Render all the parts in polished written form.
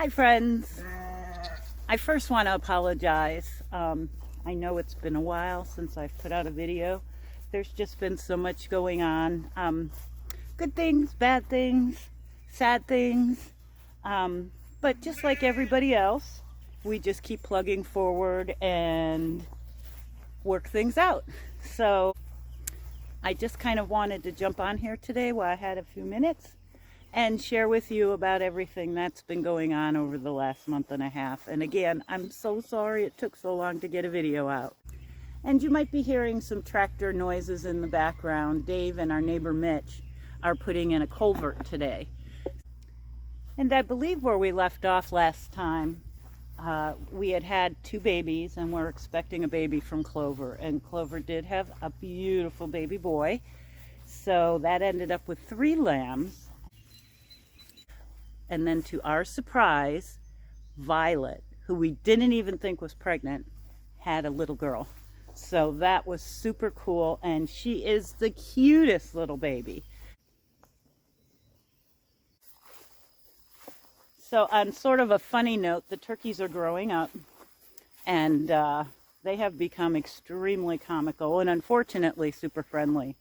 Hi friends. I first want to apologize. I know it's been a while since I've put out a video. There's just been so much going on. Good things, bad things, sad things. But just like everybody else, we just keep plugging forward and work things out. So I just kind of wanted to jump on here today while I had a few minutes and share with you about everything that's been going on over the last month and a half. And again, I'm so sorry it took so long to get a video out. And you might be hearing some tractor noises in the background. Dave and our neighbor Mitch are putting in a culvert today. And I believe where we left off last time, we had 2 babies and we're expecting a baby from Clover. And Clover did have a beautiful baby boy. So that ended up with 3 lambs. And then to our surprise, Violet, who we didn't even think was pregnant, had a little girl. So that was super cool, and she is the cutest little baby. So on sort of a funny note, the turkeys are growing up, and they have become extremely comical and unfortunately super friendly.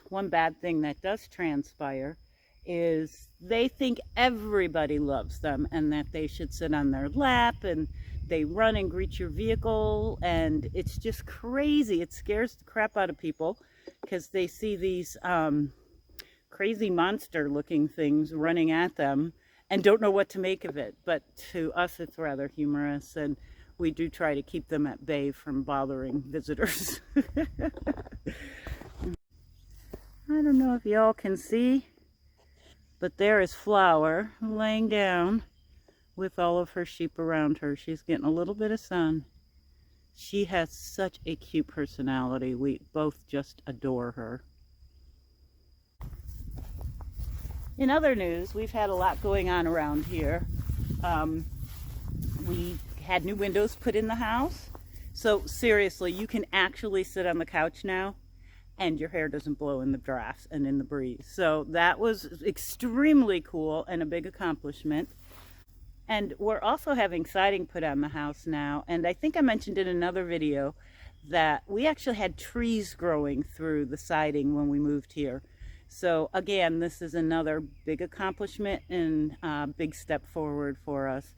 One bad thing that does transpire is they think everybody loves them and that they should sit on their lap, and they run and greet your vehicle, and it's just crazy. It scares the crap out of people because they see these crazy monster looking things running at them and don't know what to make of it. But to us it's rather humorous, and we do try to keep them at bay from bothering visitors. I don't know if y'all can see, but there is Flower laying down with all of her sheep around her. She's getting a little bit of sun. She has such a cute personality. We both just adore her. In other news, we've had a lot going on around here. We had new windows put in the house. So seriously, you can actually sit on the couch now and your hair doesn't blow in the drafts and in the breeze. So that was extremely cool and a big accomplishment. And we're also having siding put on the house now. And I think I mentioned in another video that we actually had trees growing through the siding when we moved here. So again, this is another big accomplishment and a big step forward for us.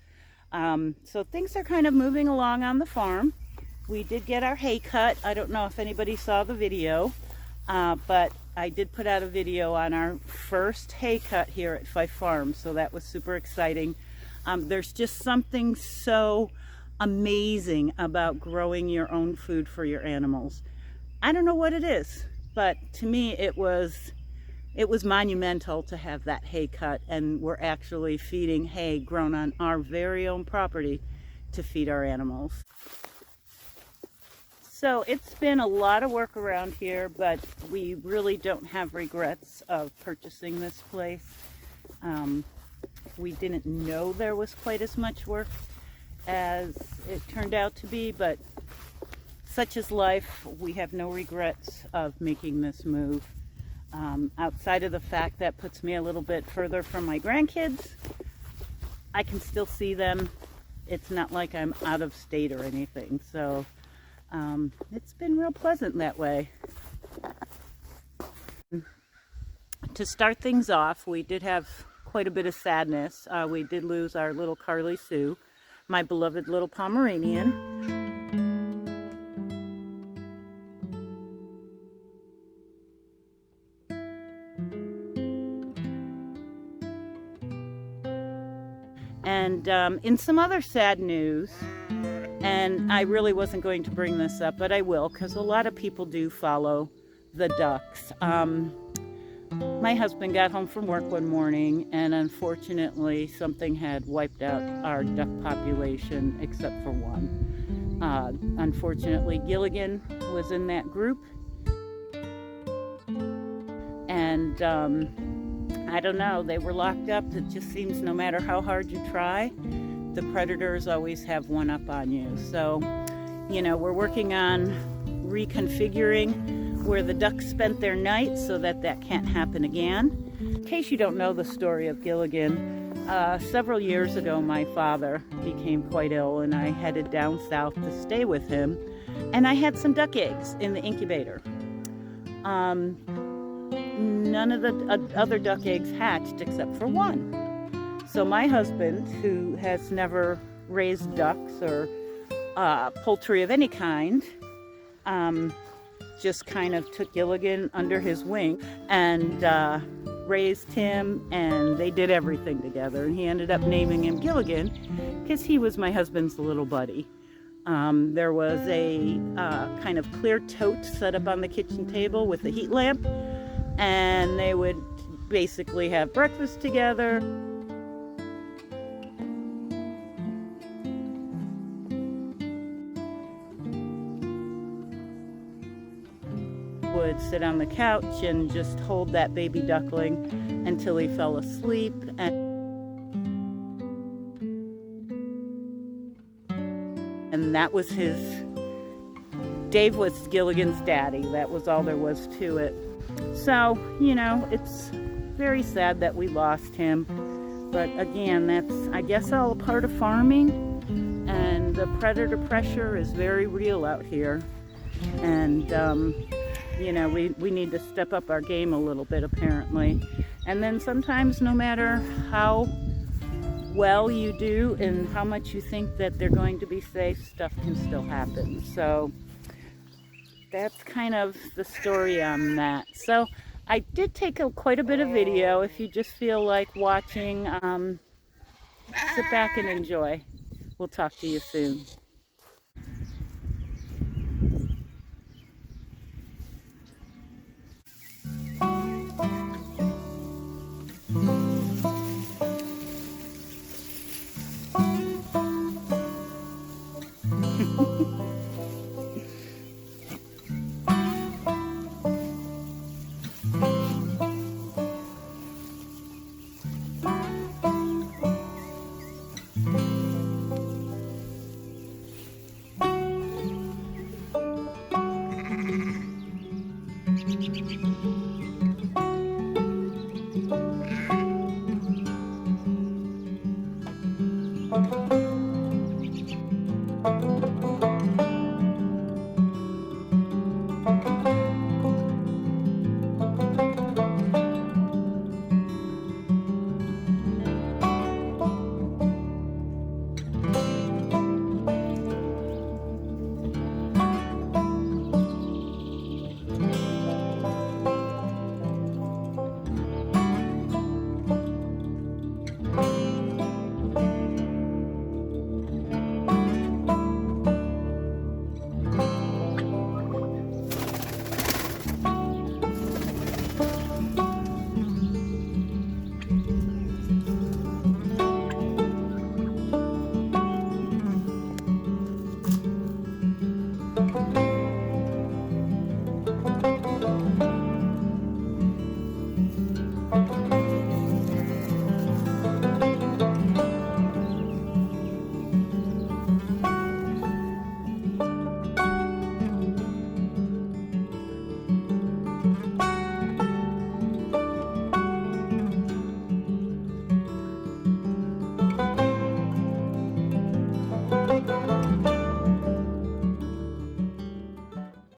So things are kind of moving along on the farm. We did get our hay cut. I don't know if anybody saw the video, but I did put out a video on our first hay cut here at Fife Farm, so that was super exciting. There's just something so amazing about growing your own food for your animals. I don't know what it is, but to me it was monumental to have that hay cut, and we're actually feeding hay grown on our very own property to feed our animals. So it's been a lot of work around here, but we really don't have regrets of purchasing this place. We didn't know there was quite as much work as it turned out to be, but such is life. We have no regrets of making this move. Outside of the fact that puts me a little bit further from my grandkids, I can still see them. It's not like I'm out of state or anything, so it's been real pleasant that way. To start things off, we did have quite a bit of sadness. We did lose our little Carly Sue, my beloved little Pomeranian. And in some other sad news, and I really wasn't going to bring this up, but I will, because a lot of people do follow the ducks. My husband got home from work one morning, and unfortunately something had wiped out our duck population except for one. Unfortunately, Gilligan was in that group, and I don't know, they were locked up. It just seems no matter how hard you try, the predators always have one up on you. So, you know, we're working on reconfiguring where the ducks spent their night so that that can't happen again. in case you don't know the story of Gilligan, several years ago my father became quite ill and I headed down south to stay with him, and I had some duck eggs in the incubator. None of the other duck eggs hatched except for one. So my husband, who has never raised ducks or poultry of any kind, just kind of took Gilligan under his wing and raised him, and they did everything together. And he ended up naming him Gilligan because he was my husband's little buddy. There was a kind of clear tote set up on the kitchen table with a heat lamp, and they would basically have breakfast together. Would sit on the couch and just hold that baby duckling until he fell asleep. And that was Dave was Gilligan's daddy. That was all there was to it. So, you know, it's very sad that we lost him. But again, that's, I guess, all a part of farming. And the predator pressure is very real out here. And, you know, we need to step up our game a little bit, apparently. And then sometimes, no matter how well you do and how much you think that they're going to be safe, stuff can still happen. So that's kind of the story on that. So I did take quite a bit of video. If you just feel like watching, sit back and enjoy. We'll talk to you soon.